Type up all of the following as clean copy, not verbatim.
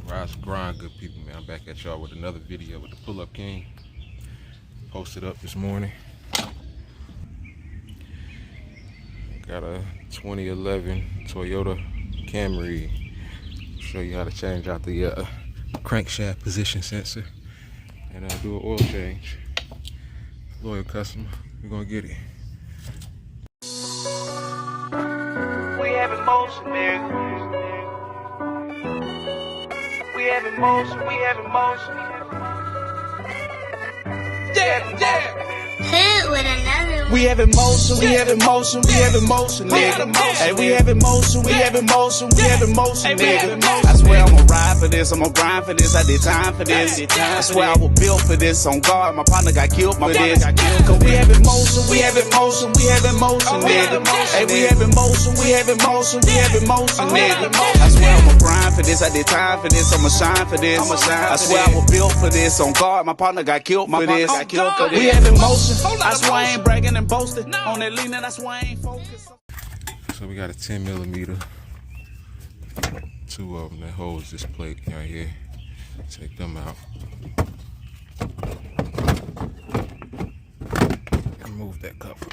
Rise and grind, good people, man. I'm back at y'all with another video with the Pull-Up King. Posted up this morning. Got a 2011 Toyota Camry. Show you how to change out the crankshaft position sensor and do an oil change. Loyal customer, we're gonna get it. We have emotion, nigga. We have emotion, we have emotion. Yeah. Hit with another one. We have emotion, we have emotion, we have emotion, nigga. Hey, we have emotion, we have emotion, we have emotion, nigga. I swear I'ma ride for this, I'ma grind for this, I did time for this. I swear I was built for this, on guard, my partner got killed for this. Cause we have emotion, we have emotion, we have emotion, nigga. Hey, we have emotion, we have emotion, we have emotion, nigga. I swear I'ma grind for this, I did time for this, I'ma shine for this. I swear I was built for this, on guard, my partner got killed for this. We have emotion, I swear I ain't bragging and boasting. On that leaning, that's why I ain't focused. So we got a 10mm, two of them that holds this plate right here. Take them out. Remove that cover.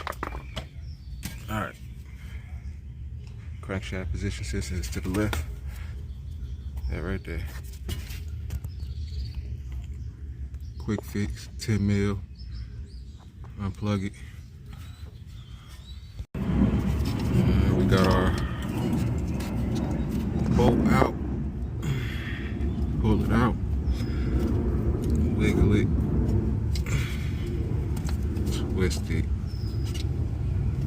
Alright. Crankshaft position sensor is to the left. That right there. Quick fix, 10mm. Unplug it. We got our bolt out. Pull it out. Wiggle it. Twist it.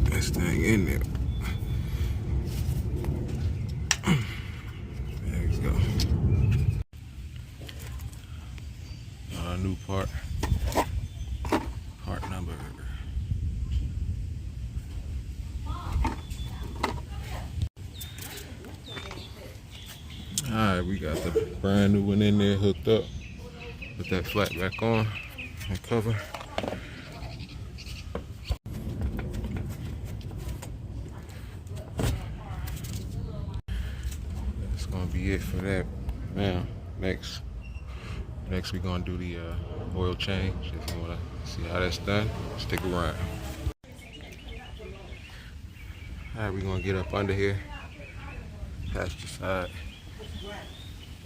This thing in there. There we go. Our new part. Part number. Alright, we got the brand new one in there hooked up. Put that flat back on and cover. That's gonna be it for that. Now, next we're gonna do the oil change. If you wanna see how that's done, stick around. Alright, we're gonna get up under here, passenger side.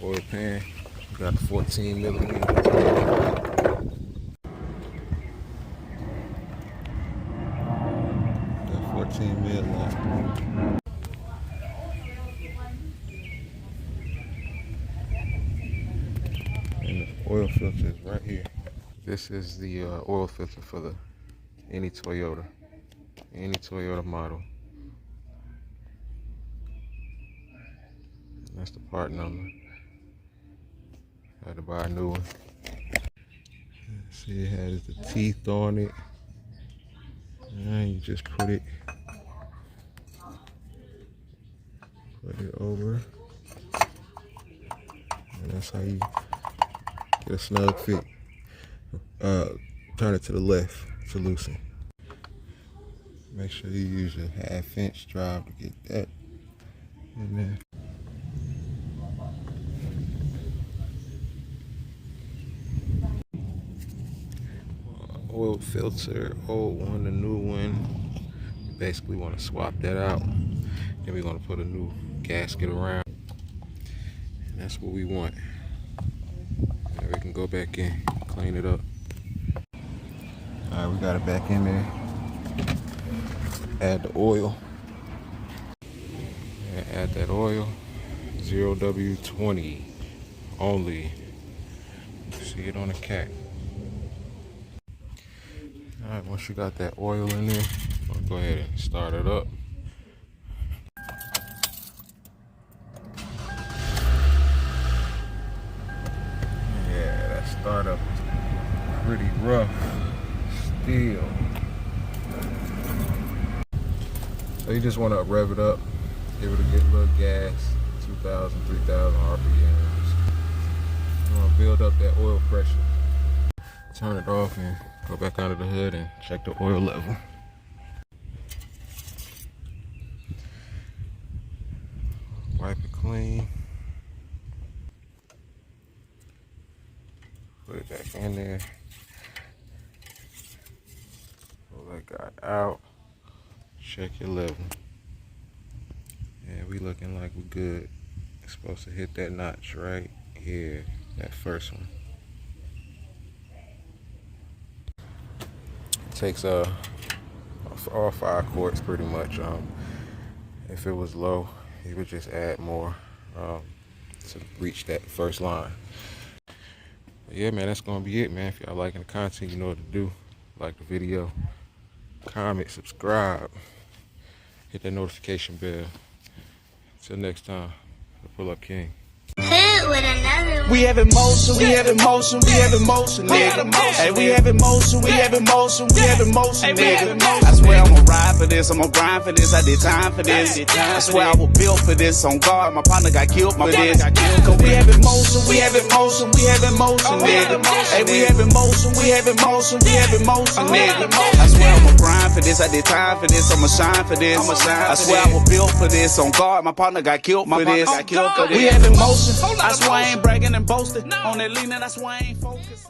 Oil pan, we got the 14mm. Got 14mm left. And the oil filter is right here. This is the oil filter for any Toyota model. That's the part number. Had to buy a new one. See, it has the teeth on it. And you just put it over. And that's how you get a snug fit. Turn it to the left to loosen. Make sure you use a 1/2" drive to get that in there. Oil filter, old one, the new one. You basically want to swap that out. Then we're going to put a new gasket around. And that's what we want. And we can go back in, clean it up. Alright, we got it back in there. Add the oil. And add that oil. 0W20 only. See it on the cat. Alright, once you got that oil in there, we'll go ahead and start it up. Yeah, that startup is pretty rough still. So you just want to rev it up, give it a good little gas, 2,000, 3,000 RPMs. You want to build up that oil pressure. Turn it off and go back under the hood and check the oil level. Wipe it clean. Put it back in there. Pull that guy out. Check your level. Yeah, we looking like we good. It's supposed to hit that notch right here, that first one. It takes all 5 quarts pretty much. If it was low, you would just add more to reach that first line. But yeah, man, that's gonna be it, man. If y'all liking the content, you know what to do. Like the video, comment, subscribe, hit that notification bell. Till next time, the Pull Up King. Hit with another one. We have emotion, we have emotion, we have emotion, nigga. Hey, we have emotion, we have emotion, we have emotion, nigga. I swear I'ma ride for this, I'ma grind for this, I did time for this. I swear I was built for this, on guard, my partner got killed for this. Cause we have emotion, we have emotion, we have emotion, nigga. Hey, we have emotion, we have emotion, we have emotion, nigga. I swear I'ma grind for this, I did time for this, I'ma shine for this. I swear I was built for this, on guard, my partner got killed for this. We have emotion. I swear I ain't bragging and boasting. On that leaning, I swear I ain't focused.